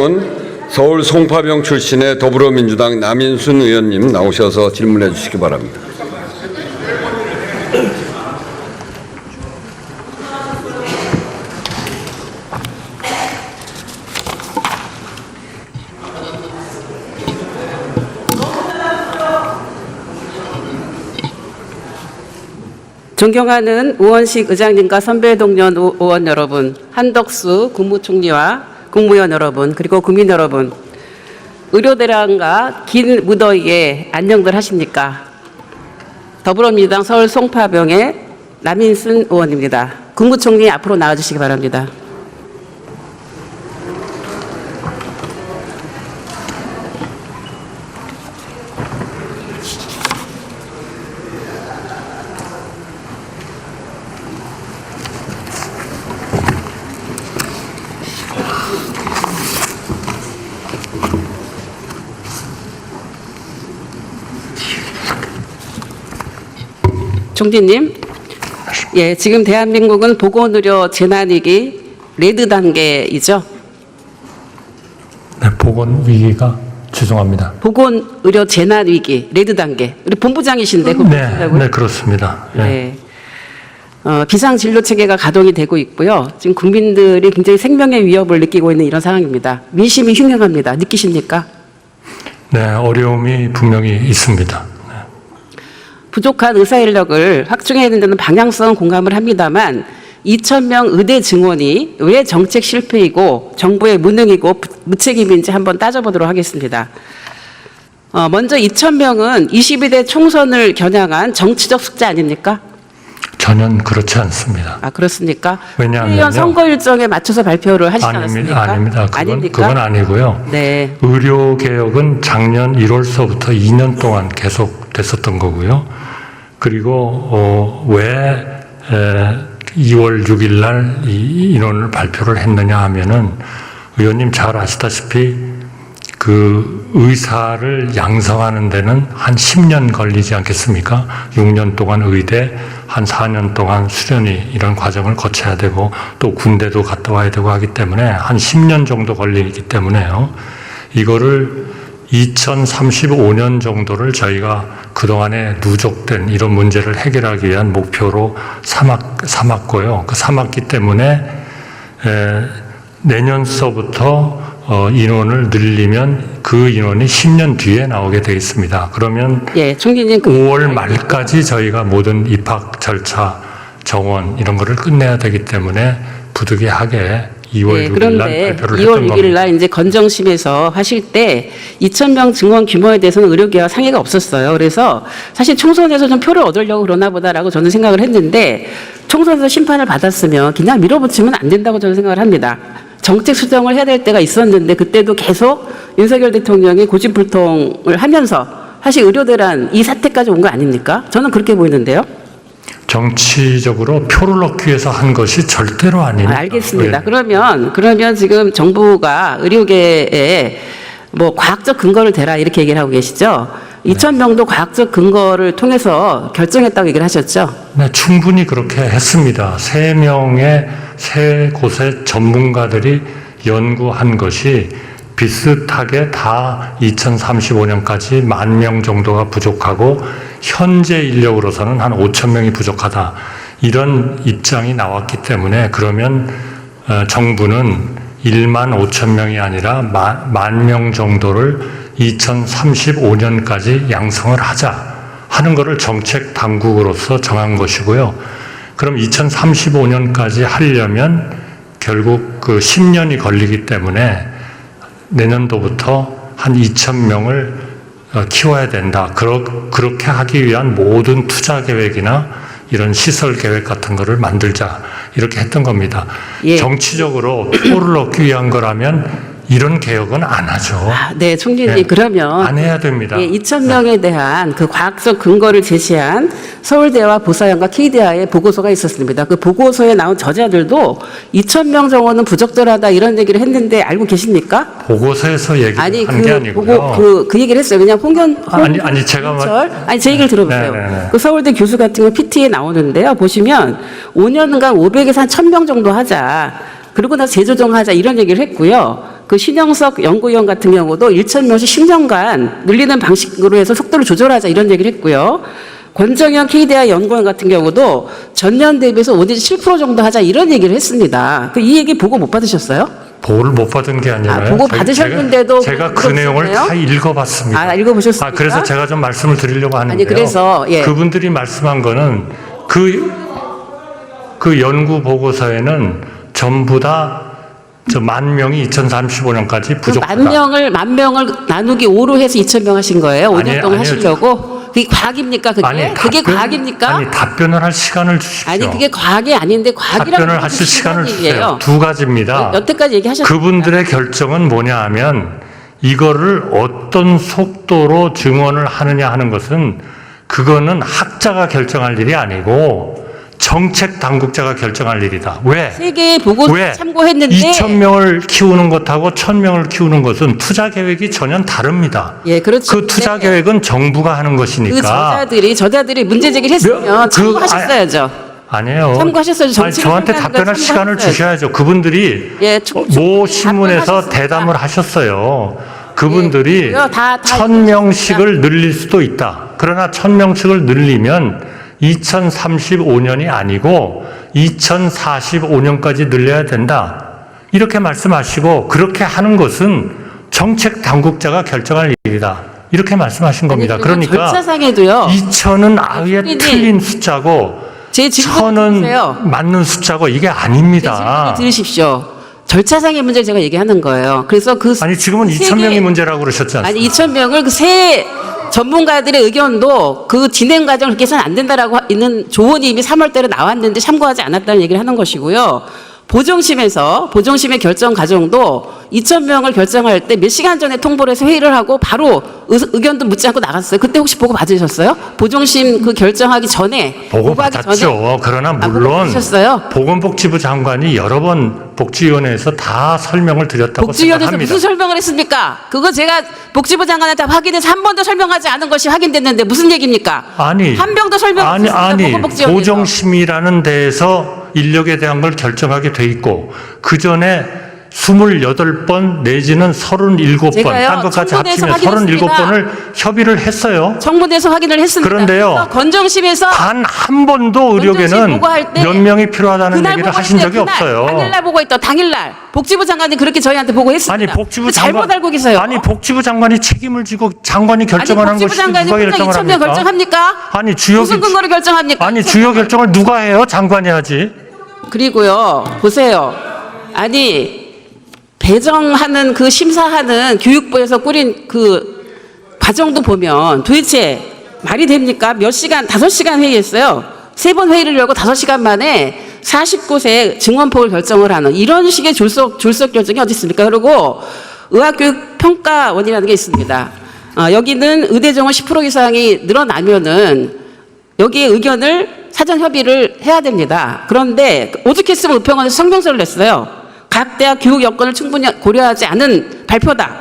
다음은 서울 송파병 출신의 더불어민주당 남인순 의원님 나오셔서 질문해 주시기 바랍니다. 존경하는 우원식 의장님과 선배 동료 의원 여러분, 한덕수 국무총리와 국무위원 여러분, 그리고 국민 여러분, 의료대란과 긴 무더위에 안녕들 하십니까? 더불어민주당 서울 송파병의 남인순 의원입니다. 국무총리 앞으로 나와주시기 바랍니다. 총리님, 예, 지금 대한민국은 보건의료 재난위기 레드 단계이죠? 네, 보건위기가 죄송합니다. 보건의료 재난위기 레드 단계. 우리 본부장이신데 네, 그렇습니다. 네. 비상진료체계가 가동이 되고 있고요. 지금 국민들이 굉장히 생명의 위협을 느끼고 있는 이런 상황입니다. 민심이 흉흉합니다. 느끼십니까? 네, 어려움이 분명히 있습니다. 부족한 의사 인력을 확충해야 된다는 방향성은 공감을 합니다만 2,000명 의대 증원이 왜 정책 실패이고 정부의 무능이고 무책임인지 한번 따져보도록 하겠습니다. 먼저 2,000명은 22대 총선을 겨냥한 정치적 숙제 아닙니까? 전혀 그렇지 않습니다. 아, 그렇습니까? 왜냐하면요. 선거 일정에 맞춰서 발표를 하시지 않았습니까? 아닙니다. 그건 아니고요. 네. 의료개혁은 작년 1월서부터 2년 동안 계속됐었던 거고요. 그리고 왜 2월 6일 날 이 인원을 발표를 했느냐 하면은 의원님 잘 아시다시피 그 의사를 양성하는 데는 한 10년 걸리지 않겠습니까? 6년 동안 의대, 한 4년 동안 수련이 이런 과정을 거쳐야 되고 또 군대도 갔다 와야 되고 하기 때문에 한 10년 정도 걸리기 때문에요. 이거를 2035년 정도를 저희가 그동안에 누적된 이런 문제를 해결하기 위한 목표로 삼았고요. 삼았기 때문에 내년서부터 인원을 늘리면 그 인원이 10년 뒤에 나오게 되어 있습니다. 그러면 예, 총리님 5월 말까지 저희가 모든 입학 절차, 정원 이런 거를 끝내야 되기 때문에 부득이하게 2월 6일 날 발표를 했던 겁니다. 2월 6일 날 이제 건정심에서 하실 때 2,000명 증원 규모에 대해서는 의료계와 상의가 없었어요. 그래서 사실 총선에서 좀 표를 얻으려고 그러나 보다라고 저는 생각을 했는데 총선에서 심판을 받았으면 그냥 밀어붙이면 안 된다고 저는 생각을 합니다. 정책 수정을 해야 될 때가 있었는데 그때도 계속 윤석열 대통령이 고집불통을 하면서 사실 의료대란 이 사태까지 온 거 아닙니까? 저는 그렇게 보이는데요. 정치적으로 표를 얻기 위해서 한 것이 절대로 아닙니다. 알겠습니다. 네. 그러면 지금 정부가 의료계에 뭐 과학적 근거를 대라 이렇게 얘기를 하고 계시죠? 2,000명도 과학적 근거를 통해서 결정했다고 얘기를 하셨죠? 네, 충분히 그렇게 했습니다. 세 곳의 전문가들이 연구한 것이 비슷하게 다 2035년까지 10,000명 정도가 부족하고 현재 인력으로서는 한 5,000명이 부족하다. 이런 입장이 나왔기 때문에 그러면 정부는 15,000명이 아니라 10,000명 정도를 2035년까지 양성을 하자 하는 것을 정책 당국으로서 정한 것이고요. 그럼 2035년까지 하려면 결국 그 10년이 걸리기 때문에 내년도부터 한 2,000명을 키워야 된다. 그렇게 하기 위한 모든 투자 계획이나 이런 시설 계획 같은 거를 만들자. 이렇게 했던 겁니다. 예. 정치적으로 표를 얻기 위한 거라면 이런 개혁은 안 하죠. 네, 총리님 네. 그러면 안 해야 됩니다. 예, 2,000명에 대한 그 과학적 근거를 제시한 서울대와 보사연과 KDI의 보고서가 있었습니다. 그 보고서에 나온 저자들도 2,000명 정도는 부적절하다 이런 얘기를 했는데 알고 계십니까? 보고서에서 얘기한 게 아니고요. 그 얘기를 했어요. 그냥 제 얘기를 들어보세요. 네네네. 그 서울대 교수 같은 거 PT에 나오는데요. 보시면 5년간 500에서 한 1,000명 정도 하자. 그리고 나서 재조정하자 이런 얘기를 했고요. 그 신영석 연구위원 같은 경우도 1,000명씩 10년간 늘리는 방식으로 해서 속도를 조절하자 이런 얘기를 했고요. 권정현 KDI 연구원 같은 경우도 전년 대비해서 5 내지 7% 정도 하자 이런 얘기를 했습니다. 이 얘기 보고 못 받으셨어요? 보고를 못 받은 게 아니라요. 보고 받으셨는데도 제가 그 내용을 다 읽어봤습니다. 읽어보셨습니까? 그래서 제가 좀 말씀을 드리려고 하는데요. 아니, 그래서, 예. 그분들이 말씀한 거는 그 연구 보고서에는 전부 다 저 10,000명이 2035년까지 부족하다. 만 명을 나누기 5로 해서 2,000명 하신 거예요? 5년 동안 하시려고? 그게 과학입니까, 그게? 그게 과학입니까? 아니, 답변을 할 시간을 주십시오. 아니, 그게 과학이 아닌데 과학이라고 답변을 하실 시간을 주세요. 두 가지입니다. 여태까지 얘기하셨습니다. 그분들의 결정은 뭐냐 하면 이거를 어떤 속도로 증언을 하느냐 하는 것은 그거는 학자가 결정할 일이 아니고 정책 당국자가 결정할 일이다. 왜? 세계의 보고 왜? 참고했는데 2,000명을 키우는 것하고 1,000명을 키우는 것은 투자 계획이 전혀 다릅니다. 예, 그렇죠. 그 투자 계획은 정부가 하는 것이니까. 그 저자들이 문제 제기를 했으면 참고하셨어야죠. 아니에요. 참고하셨어요. 아니, 저한테 답변할 시간을 주셔야죠. 그분들이 모 신문에서 대담을 하셨어요. 그분들이 1,000명씩을 늘릴 수도 있다. 그러나 1,000명씩을 늘리면 2035년이 아니고 2045년까지 늘려야 된다. 이렇게 말씀하시고 그렇게 하는 것은 정책 당국자가 결정할 일이다. 이렇게 말씀하신 겁니다. 그러니까 절차상에도요. 2,000은 아예 틀린 숫자고 제 질문 1,000은 맞는 숫자고 이게 아닙니다. 들으십시오. 절차상의 문제를 제가 얘기하는 거예요. 그래서 아니 지금은 2,000명이 문제라고 그러셨지 않습니까? 아니 2,000명을 새 전문가들의 의견도 그 진행 과정을 그렇게 해서는 안 된다라고 있는 조언이 이미 3월 달에 나왔는데 참고하지 않았다는 얘기를 하는 것이고요. 보정심의 결정 과정도 2,000명을 결정할 때 몇 시간 전에 통보를 해서 회의를 하고 바로 의견도 묻지 않고 나갔어요. 그때 혹시 보고 받으셨어요? 보정심 그 결정하기 전에 보고 받았죠. 그러나 물론 보건복지부 장관이 여러 번 복지위원회에서 다 설명을 드렸다고 복지위원회에서 생각합니다. 무슨 설명을 했습니까? 그거 제가 복지부 장관한테 확인해서 한 번도 설명하지 않은 것이 확인됐는데 무슨 얘기입니까? 아니 한 명도 설명 없었습니다. 보건복지위원회에서. 보정심이라는 데에서 인력에 대한 걸 결정하게 돼 있고 그 전에 28번 내지는 37번 딴 것까지 합치면 37번을 협의를 했어요. 청문회에서 확인을 했습니다. 그런데요. 건정심에서 단 한 번도 의료계는 몇 명이 필요하다는 얘기를 하신 적이 없어요. 당일날 보고 있다. 당일날 복지부 장관이 그렇게 저희한테 보고했습니다. 아니 복지부 잘못 알고 계세요. 아니 복지부 장관이 책임을 지고 장관이 결정하는 것이 누가 결정을 합니까? 결정합니까? 아니 주요 무슨 근거로 결정합니까? 아니 주요 결정을 누가 해요? 장관이 하지. 그리고요, 보세요. 아니, 배정하는 그 심사하는 교육부에서 꾸린 그 과정도 보면 도대체 말이 됩니까? 몇 시간, 5시간 회의했어요. 3번 회의를 열고 5시간 만에 49세 증원폭을 결정을 하는 이런 식의 졸속 결정이 어디 있습니까? 그리고 의학교육평가원이라는 게 있습니다. 여기는 의대 정원 10% 이상이 늘어나면은 여기에 의견을 사전 협의를 해야 됩니다. 그런데 오죽했으면 의평원에서 성명서를 냈어요. 각 대학 교육 여건을 충분히 고려하지 않은 발표다.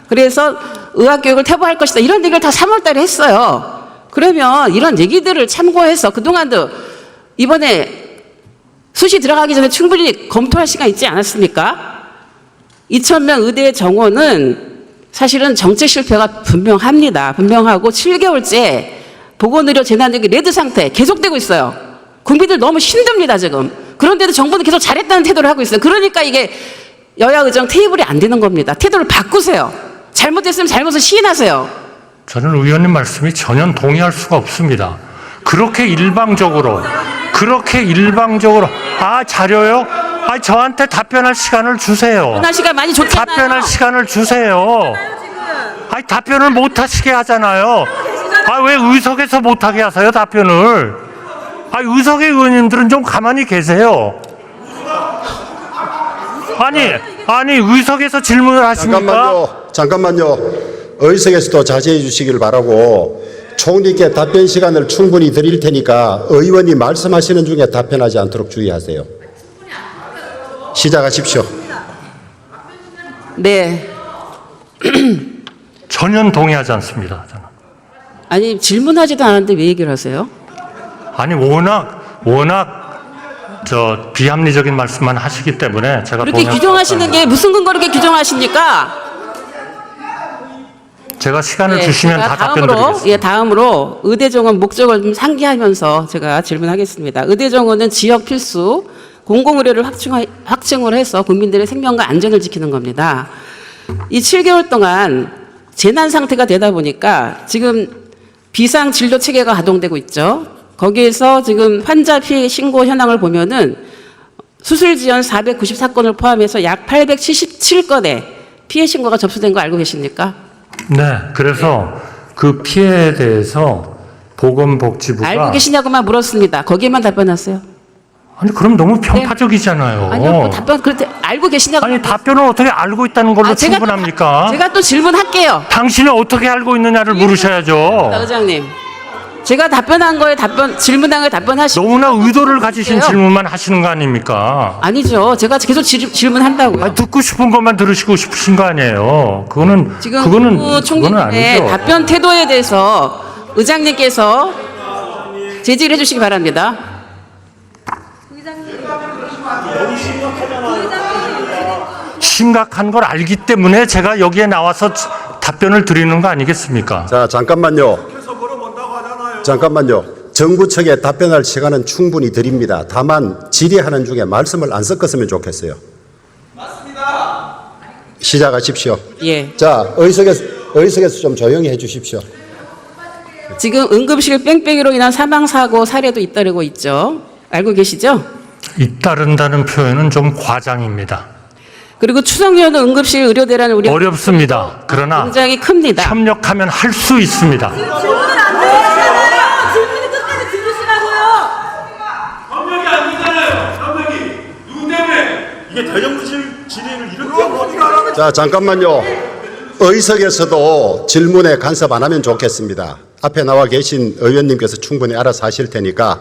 그래서 의학교육을 퇴보할 것이다. 이런 얘기를 다 3월 달에 했어요. 그러면 이런 얘기들을 참고해서 그동안도 이번에 수시 들어가기 전에 충분히 검토할 시간 있지 않았습니까? 2,000명 의대 정원은 사실은 정책 실패가 분명하고 7개월째 보건의료 재난위기 레드 상태 계속되고 있어요. 국민들 너무 힘듭니다, 지금. 그런데도 정부는 계속 잘했다는 태도를 하고 있어요. 그러니까 이게 여야 의정 테이블이 안 되는 겁니다. 태도를 바꾸세요. 잘못했으면 잘못을 시인하세요. 저는 의원님 말씀이 전혀 동의할 수가 없습니다. 그렇게 일방적으로 자료요? 저한테 답변할 시간을 주세요. 답변할 시간 많이 줬잖아요. 답변할 시간을 주세요. 답변을 못 하시게 하잖아요. 왜 의석에서 못하게 하세요, 답변을? 의석의 의원님들은 좀 가만히 계세요. 아니, 의석에서 질문을 하십니까? 잠깐만요. 의석에서도 자제해 주시길 바라고 총리께 답변 시간을 충분히 드릴 테니까 의원이 말씀하시는 중에 답변하지 않도록 주의하세요. 시작하십시오. 네. 전혀 동의하지 않습니다. 저는. 아니 질문하지도 않았는데 왜 얘기를 하세요? 아니 워낙 비합리적인 말씀만 하시기 때문에 제가 그렇게 동의할 수 규정하시는 없다는 게 무슨 근거로 그렇게 규정하십니까? 제가 시간을 네, 주시면 제가 다 답변 드리겠습니다. 다음으로 의대정원 목적을 좀 상기하면서 제가 질문하겠습니다. 의대정원은 지역 필수 공공의료를 확충을 해서 국민들의 생명과 안전을 지키는 겁니다. 이 7개월 동안 재난 상태가 되다 보니까 지금 비상 진료 체계가 가동되고 있죠. 거기에서 지금 환자 피해 신고 현황을 보면은 수술 지연 494건을 포함해서 약 877건의 피해 신고가 접수된 거 알고 계십니까? 네, 그래서 그 피해에 대해서 보건복지부가 알고 계시냐고만 물었습니다. 거기에만 답변하세요. 아니 그럼 너무 편파적이잖아요. 아니요, 뭐 답변 그렇게 알고 계시냐고. 아니 답변을 어떻게 알고 있다는 걸로 충분합니까? 제가 또 질문할게요. 당신이 어떻게 알고 있느냐를 물으셔야죠. 의장님, 제가 답변한 거에 질문한 거에 답변하시고. 너무나 의도를 가지신 할게요. 질문만 하시는 거 아닙니까? 아니죠. 제가 계속 질문한다고요. 아니, 듣고 싶은 것만 들으시고 싶으신 거 아니에요. 그거는 지금 그거는 총리님의 아니죠. 답변 태도에 대해서 의장님께서 제지를 해주시기 바랍니다. 심각한 걸 알기 때문에 제가 여기에 나와서 답변을 드리는 거 아니겠습니까? 자, 잠깐만요. 잠깐만요. 정부 측에 답변할 시간은 충분히 드립니다. 다만 질의하는 중에 말씀을 안 섞었으면 좋겠어요. 맞습니다. 시작하십시오. 예. 자, 의석에서 좀 조용히 해 주십시오. 지금 응급실 뺑뺑이로 인한 사망 사고 사례도 잇따르고 있죠. 알고 계시죠? 잇따른다는 표현은 좀 과장입니다. 그리고 추석 연휴 응급실 의료대라는 우리 어렵습니다. 그러나 굉장히 큽니다. 협력하면 할 수 있습니다. 질문 안 들으시잖아요. 질문이 끝까지 들으시라고요. 협력이 안 되잖아요. 협력이 누구 때문에? 이게 대정부실 질의를 이렇게 하고 자, 잠깐만요. 의석에서도 질문에 간섭 안 하면 좋겠습니다. 앞에 나와 계신 의원님께서 충분히 알아서 하실 테니까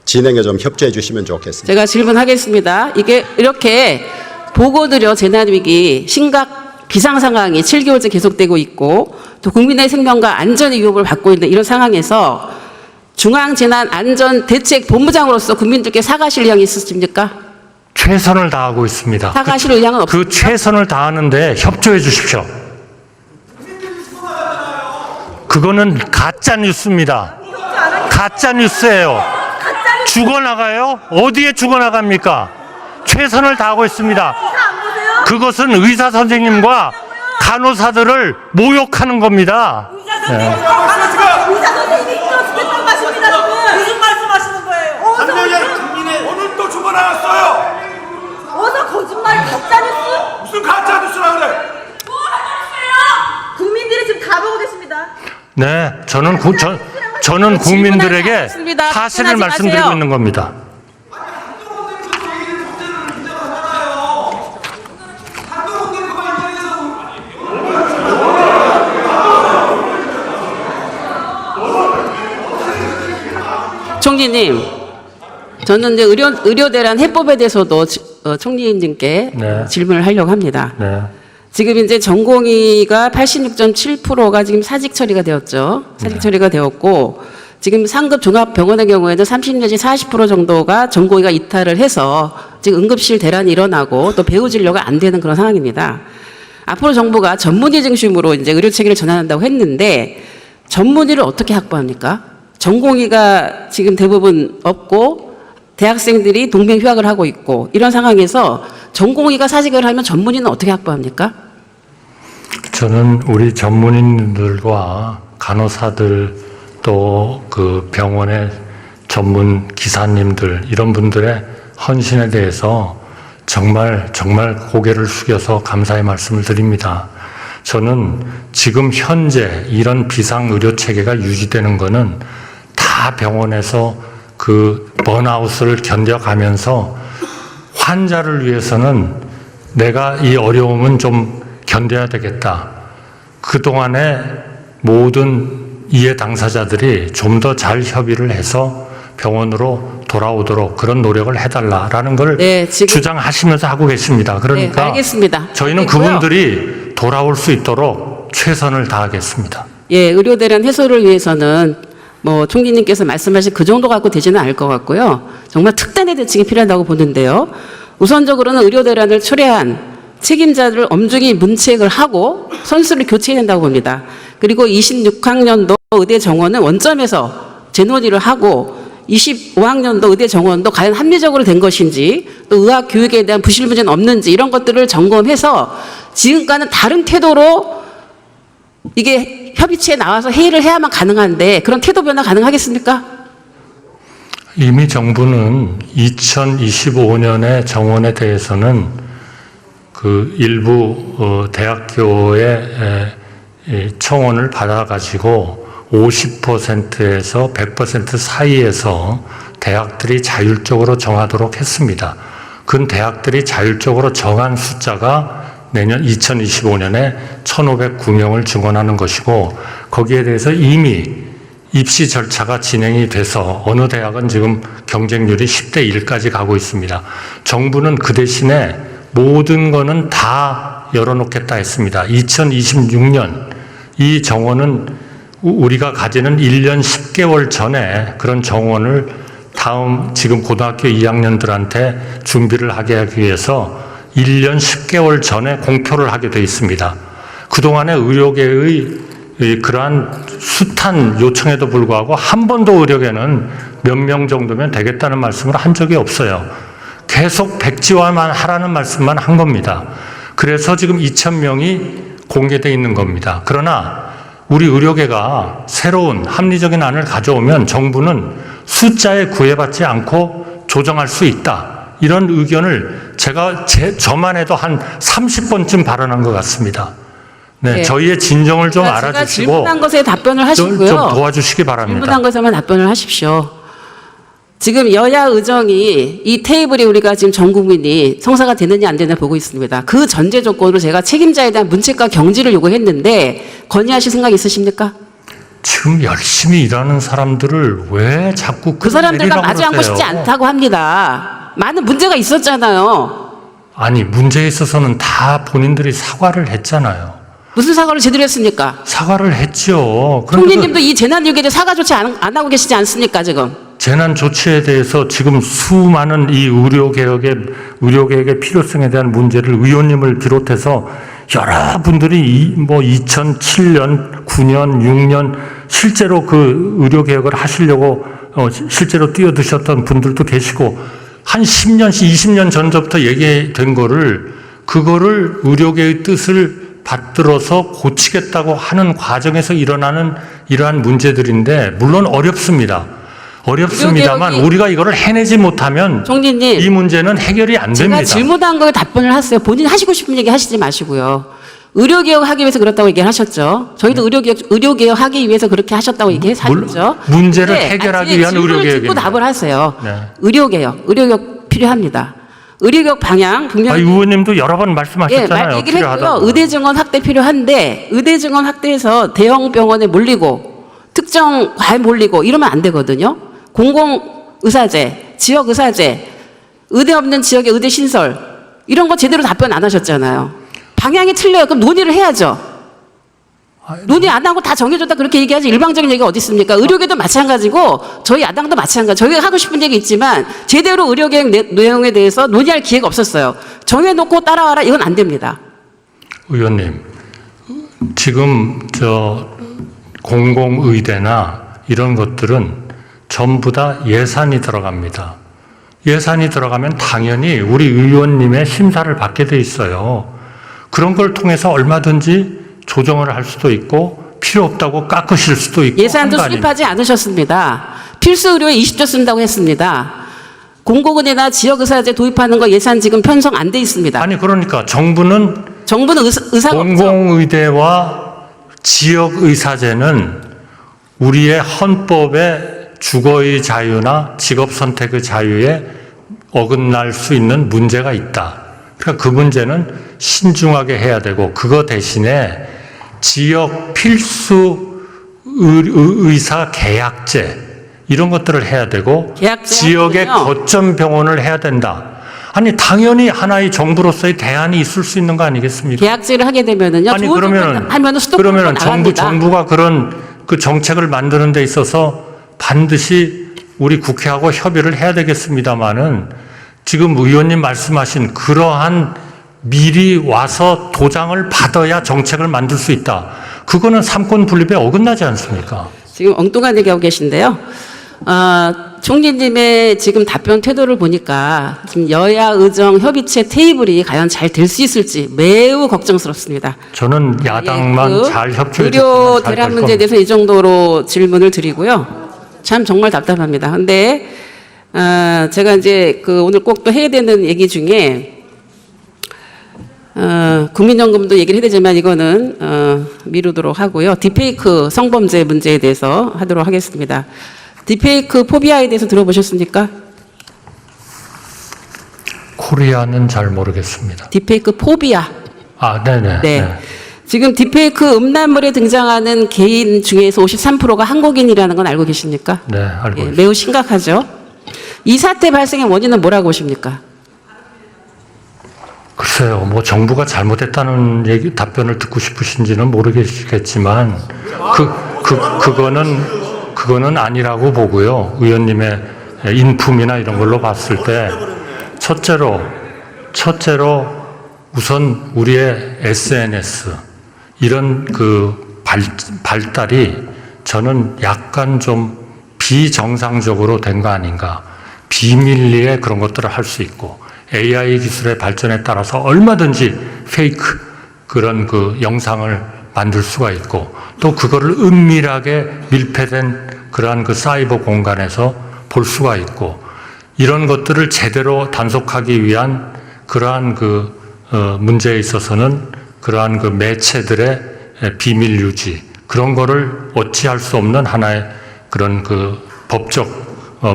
진행에 좀 협조해 주시면 좋겠습니다. 제가 질문하겠습니다. 이게 이렇게 보고드려 재난위기 심각 비상상황이 7개월째 계속되고 있고 또 국민의 생명과 안전의 위협을 받고 있는 이런 상황에서 중앙재난안전대책본부장으로서 국민들께 사과하실 의향이 있으십니까? 최선을 다하고 있습니다. 사과하실 의향은 없습니까? 그 최선을 다하는데 협조해 주십시오. 그거는 가짜 뉴스입니다. 가짜 뉴스예요. 죽어나가요? 어디에 죽어나갑니까? 최선을 다하고 있습니다. 그것은 의사 선생님과 간호사들을 모욕하는 겁니다. 의사 선생님이 죽겠다고 하십니다. 지금 무슨 말씀하시는 거예요? 오늘 또 죽어나왔어요. 어서 거짓말 가짜 뉴스? 무슨 가짜 뉴스라 그래? 뭐 하셨어요? 국민들이 지금 가보고 계십니다. 네, 저는 국민들에게 질문하지 사실을 않습니다. 말씀드리고 마세요. 있는 겁니다. 총리님, 저는 이제 의료대란 해법에 대해서도 총리님께 네. 질문을 하려고 합니다. 네. 지금 이제 전공의가 86.7%가 지금 사직 처리가 되었죠. 사직 처리가 되었고, 지금 상급 종합병원의 경우에는 30 내지 40% 정도가 전공의가 이탈을 해서 지금 응급실 대란이 일어나고 또 배후 진료가 안 되는 그런 상황입니다. 앞으로 정부가 전문의 중심으로 이제 의료 체계를 전환한다고 했는데 전문의를 어떻게 확보합니까? 전공의가 지금 대부분 없고 대학생들이 동맹 휴학을 하고 있고 이런 상황에서 전공의가 사직을 하면 전문의는 어떻게 확보합니까? 저는 우리 전문인들과 간호사들 또 그 병원의 전문 기사님들 이런 분들의 헌신에 대해서 정말 고개를 숙여서 감사의 말씀을 드립니다. 저는 지금 현재 이런 비상의료 체계가 유지되는 것은 다 병원에서 그 번아웃을 견뎌가면서 환자를 위해서는 내가 이 어려움은 좀 견뎌야 되겠다. 그동안에 모든 이해 당사자들이 좀 더 잘 협의를 해서 병원으로 돌아오도록 그런 노력을 해달라라는 걸 네, 지금 주장하시면서 하고 계십니다. 그러니까 네, 알겠습니다. 저희는 알겠고요. 그분들이 돌아올 수 있도록 최선을 다하겠습니다. 예, 의료대란 해소를 위해서는 뭐 총리님께서 말씀하신 그 정도 갖고 되지는 않을 것 같고요. 정말 특단의 대책이 필요하다고 보는데요. 우선적으로는 의료 대란을 초래한 책임자들을 엄중히 문책을 하고 선수를 교체해야 된다고 봅니다. 그리고 26학년도 의대 정원은 원점에서 재논의를 하고 25학년도 의대 정원도 과연 합리적으로 된 것인지 또 의학 교육에 대한 부실 문제는 없는지 이런 것들을 점검해서 지금과는 다른 태도로 이게 협의체에 나와서 회의를 해야만 가능한데 그런 태도 변화 가능하겠습니까? 이미 정부는 2025년의 정원에 대해서는 그 일부 대학교의 청원을 받아가지고 50%에서 100% 사이에서 대학들이 자율적으로 정하도록 했습니다. 그 대학들이 자율적으로 정한 숫자가 내년 2025년에 1,509명을 증원하는 것이고 거기에 대해서 이미 입시 절차가 진행이 돼서 어느 대학은 지금 경쟁률이 10대 1까지 가고 있습니다. 정부는 그 대신에 모든 거는 다 열어놓겠다 했습니다. 2026년 이 정원은 우리가 가지는 1년 10개월 전에 그런 정원을 다음 지금 고등학교 2학년들한테 준비를 하게 하기 위해서 1년 10개월 전에 공표를 하게 돼 있습니다. 그동안에 의료계의 그러한 숱한 요청에도 불구하고 한 번도 의료계는 몇 명 정도면 되겠다는 말씀을 한 적이 없어요. 계속 백지화만 하라는 말씀만 한 겁니다. 그래서 지금 2,000명이 공개되어 있는 겁니다. 그러나 우리 의료계가 새로운 합리적인 안을 가져오면 정부는 숫자에 구애받지 않고 조정할 수 있다. 이런 의견을 제가 저만 해도 한 30번쯤 발언한 것 같습니다. 네, 네. 저희의 진정을 좀 제가 알아주시고 질문한 것에 답변을 하시고요. 좀 도와주시기 바랍니다. 질문한 것에만 답변을 하십시오. 지금 여야 의정이 이 테이블이 우리가 지금 전 국민이 성사가 되느냐 안 되느냐 보고 있습니다. 그 전제 조건으로 제가 책임자에 대한 문책과 경지를 요구했는데 건의하실 생각 있으십니까? 지금 열심히 일하는 사람들을 왜 자꾸 그 사람들과 끌어내리라고 마주하고 그러세요? 싶지 않다고 합니다. 많은 문제가 있었잖아요. 아니 문제에 있어서는 다 본인들이 사과를 했잖아요. 무슨 사과를 제대로 했습니까? 사과를 했죠. 그런데 총리님도 이 재난위기에 대해 사과 조치 안 하고 계시지 않습니까 지금? 재난 조치에 대해서 지금 수많은 이 의료개혁의 필요성에 대한 문제를 의원님을 비롯해서 여러분들이 2007년, 9년, 6년 실제로 그 의료개혁을 하시려고 실제로 뛰어드셨던 분들도 계시고 한 10년, 20년 전부터 얘기된 그거를 의료계의 뜻을 받들어서 고치겠다고 하는 과정에서 일어나는 이러한 문제들인데 물론 어렵습니다만 의료개혁이- 우리가 이거를 해내지 못하면 총리님, 이 문제는 해결이 안 제가 됩니다. 질문한 거에 답변을 하세요. 본인 하시고 싶은 얘기 하시지 마시고요. 의료개혁 하기 위해서 그렇다고 얘기를 하셨죠. 저희도 의료개혁 하기 위해서 그렇게 하셨다고 얘기했죠. 문제를 해결하기 위한 질문을 듣고 의료개혁입니다. 답을 하세요. 네. 의료개혁 필요합니다. 의료개혁 방향 분명히 의원님도 여러 번 말씀하셨잖아요. 얘기를 했고요. 필요하다고. 의대 증원 확대 필요한데 의대 증원 확대해서 대형 병원에 몰리고 특정 과에 몰리고 이러면 안 되거든요. 공공의사제, 지역의사제, 의대 없는 지역의 의대 신설 이런 거 제대로 답변 안 하셨잖아요. 방향이 틀려요. 그럼 논의를 해야죠. 논의 안 하고 다 정해줬다 그렇게 얘기하지 일방적인 얘기가 어디 있습니까? 의료계도 마찬가지고 저희 야당도 마찬가지. 저희가 하고 싶은 얘기 있지만 제대로 의료계획 내용에 대해서 논의할 기회가 없었어요. 정해놓고 따라와라 이건 안 됩니다. 의원님, 지금 공공의대나 이런 것들은 전부 다 예산이 들어갑니다. 예산이 들어가면 당연히 우리 의원님의 심사를 받게 돼 있어요. 그런 걸 통해서 얼마든지 조정을 할 수도 있고 필요 없다고 깎으실 수도 있고 예산도 수립하지 않으셨습니다. 필수 의료에 20조 쓴다고 했습니다. 공공의대나 지역의사제 도입하는 거 예산 지금 편성 안 돼 있습니다. 아니 그러니까 정부는 의사가 없죠. 공공의대와 지역의사제는 우리의 헌법의 주거의 자유나 직업 선택의 자유에 어긋날 수 있는 문제가 있다. 그러니까 그 문제는 신중하게 해야 되고 그거 대신에 지역 필수 의사 계약제 이런 것들을 해야 되고 지역의 거점 병원을 해야 된다. 아니 당연히 하나의 정부로서의 대안이 있을 수 있는 거 아니겠습니까? 계약제를 하게 되면은요. 아니 그러면 하면은 수도권으로 나갑니다. 정부가 그런 그 정책을 만드는 데 있어서 반드시 우리 국회하고 협의를 해야 되겠습니다마는 지금 의원님 말씀하신 그러한 미리 와서 도장을 받아야 정책을 만들 수 있다. 그거는 삼권 분립에 어긋나지 않습니까? 지금 엉뚱한 얘기하고 계신데요. 총리님의 지금 답변 태도를 보니까 지금 여야 의정 협의체 테이블이 과연 잘 될 수 있을지 매우 걱정스럽습니다. 저는 야당만 잘 협조해 의료 줬으면 잘 대란 될 문제에 겁니다. 대해서 이 정도로 질문을 드리고요. 참 정말 답답합니다. 근데 제가 이제 오늘 꼭 또 해야 되는 얘기 중에 국민연금도 얘기를 해야 되지만 이거는 미루도록 하고요. 딥페이크 성범죄 문제에 대해서 하도록 하겠습니다. 딥페이크 포비아에 대해서 들어보셨습니까? 코리아는 잘 모르겠습니다. 딥페이크 포비아. 네네. 네. 지금 딥페이크 음란물에 등장하는 개인 중에서 53%가 한국인이라는 건 알고 계십니까? 네, 알고 있습니다. 매우 심각하죠. 이 사태 발생의 원인은 뭐라고 보십니까? 글쎄요, 정부가 잘못했다는 답변을 듣고 싶으신지는 모르겠지만, 그거는 아니라고 보고요. 의원님의 인품이나 이런 걸로 봤을 때, 첫째로 우선 우리의 SNS, 이런 발달이 저는 약간 좀 비정상적으로 된 거 아닌가. 비밀리에 그런 것들을 할 수 있고, AI 기술의 발전에 따라서 얼마든지 페이크 그런 영상을 만들 수가 있고 또 그거를 은밀하게 밀폐된 그러한 사이버 공간에서 볼 수가 있고 이런 것들을 제대로 단속하기 위한 그러한 문제에 있어서는 그러한 매체들의 비밀 유지 그런 거를 어찌할 수 없는 하나의 그런 법적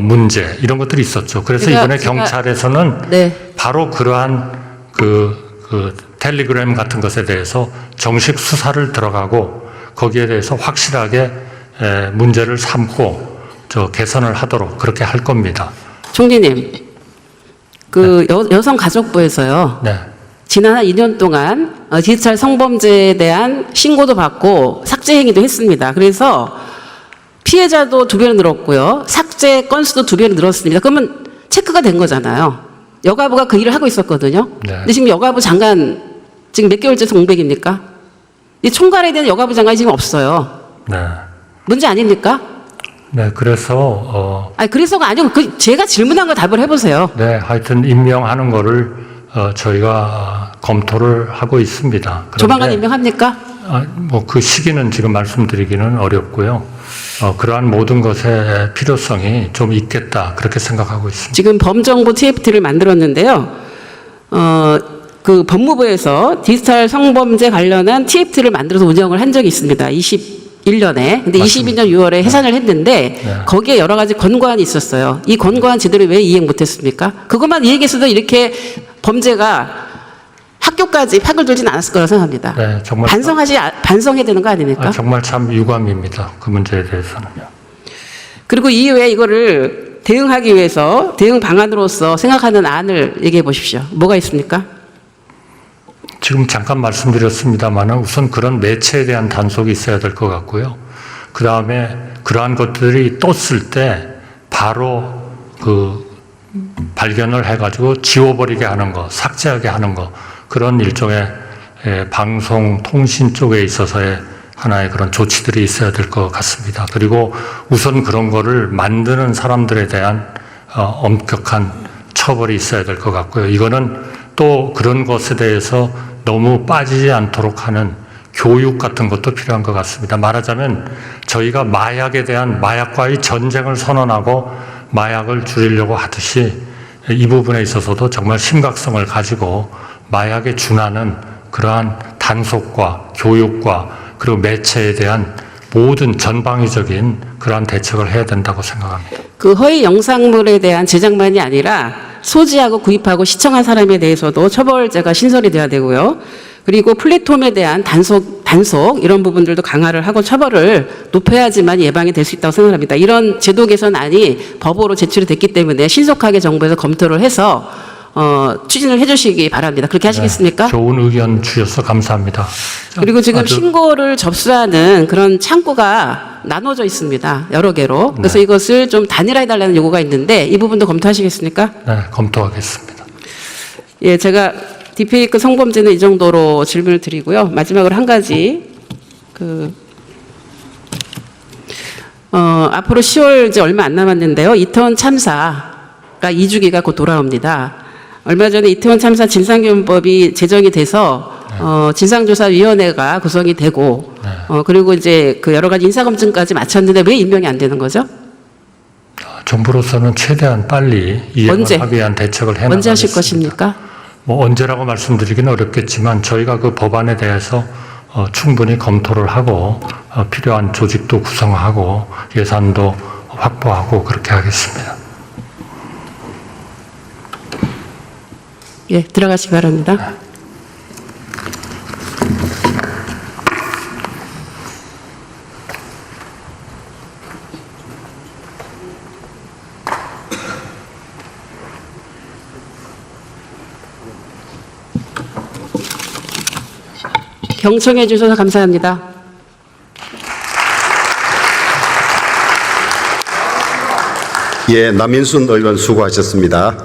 문제 이런 것들이 있었죠. 그래서 이번에 경찰에서는 네. 바로 그러한 텔레그램 같은 것에 대해서 정식 수사를 들어가고 거기에 대해서 확실하게 문제를 삼고 개선을 하도록 그렇게 할 겁니다. 총리님, 여성가족부에서요. 네. 지난 한 2년 동안 디지털 성범죄에 대한 신고도 받고 삭제 행위도 했습니다. 그래서 피해자도 2배로 늘었고요. 삭제 건수도 2배로 늘었습니다. 그러면 체크가 된 거잖아요. 여가부가 그 일을 하고 있었거든요. 네. 근데 지금 여가부 장관 지금 몇 개월째 공백입니까? 이 총괄에 대한 여가부 장관이 지금 없어요. 네. 문제 아닙니까? 네. 그래서 그래서가 아니고 제가 질문한 거 답을 해보세요. 네. 하여튼 임명하는 거를 저희가 검토를 하고 있습니다. 그런데 조만간 임명합니까? 그 시기는 지금 말씀드리기는 어렵고요. 그러한 모든 것의 필요성이 좀 있겠다 그렇게 생각하고 있습니다. 지금 범정부 TFT를 만들었는데요. 법무부에서 디지털 성범죄 관련한 TFT를 만들어서 운영을 한 적이 있습니다. 21년에. 근데 맞습니다. 22년 6월에 해산을 했는데 네. 거기에 여러 가지 권고안이 있었어요. 이 권고안 제대로 왜 이행 못했습니까? 그것만 이행했어도 이렇게 범죄가 학교까지 팍을 돌진 않았을 거라고 생각합니다. 네, 정말 반성해야 되는 거 아닙니까? 정말 참 유감입니다. 그 문제에 대해서는요. 그리고 이후에 이거를 대응하기 위해서 대응 방안으로서 생각하는 안을 얘기해 보십시오. 뭐가 있습니까? 지금 잠깐 말씀드렸습니다만 우선 그런 매체에 대한 단속이 있어야 될 것 같고요. 그 다음에 그러한 것들이 떴을 때 바로 발견을 해가지고 지워버리게 하는 거, 삭제하게 하는 거 그런 일종의 방송 통신 쪽에 있어서의 하나의 그런 조치들이 있어야 될 것 같습니다. 그리고 우선 그런 거를 만드는 사람들에 대한 엄격한 처벌이 있어야 될 것 같고요. 이거는 또 그런 것에 대해서 너무 빠지지 않도록 하는 교육 같은 것도 필요한 것 같습니다. 말하자면 저희가 마약에 대한 마약과의 전쟁을 선언하고 마약을 줄이려고 하듯이 이 부분에 있어서도 정말 심각성을 가지고 마약에 준하는 그러한 단속과 교육과 그리고 매체에 대한 모든 전방위적인 그러한 대책을 해야 된다고 생각합니다. 허위 영상물에 대한 제작만이 아니라 소지하고 구입하고 시청한 사람에 대해서도 처벌제가 신설이 돼야 되고요. 그리고 플랫폼에 대한 단속 이런 부분들도 강화를 하고 처벌을 높여야지만 예방이 될 수 있다고 생각합니다. 이런 제도 개선안이 법으로 제출이 됐기 때문에 신속하게 정부에서 검토를 해서 추진을 해주시기 바랍니다. 그렇게 하시겠습니까? 좋은 의견 주셔서 감사합니다. 그리고 지금 아주- 신고를 접수하는 그런 창구가 나눠져 있습니다. 여러 개로. 그래서 네. 이것을 좀 단일화해달라는 요구가 있는데 이 부분도 검토하시겠습니까? 네, 검토하겠습니다. 예, 제가 딥페이크 성범죄는 이 정도로 질문을 드리고요. 마지막으로 한 가지 앞으로 10월 이제 얼마 안 남았는데요. 이태원 참사가 2주기가 곧 돌아옵니다. 얼마 전에 이태원 참사 진상규명법이 제정이 돼서 진상조사위원회가 구성이 되고 그리고 이제 그 여러 가지 인사검증까지 마쳤는데 왜 임명이 안 되는 거죠? 정부로서는 최대한 빨리 이행을 언제? 하기 위한 대책을 해나가겠습니다. 언제 하실 것입니까? 뭐 언제라고 말씀드리기는 어렵겠지만 저희가 그 법안에 대해서 충분히 검토를 하고 필요한 조직도 구성하고 예산도 확보하고 그렇게 하겠습니다. 예, 들어가시기 바랍니다. 경청해 주셔서 감사합니다. 예, 남인순 의원 수고하셨습니다.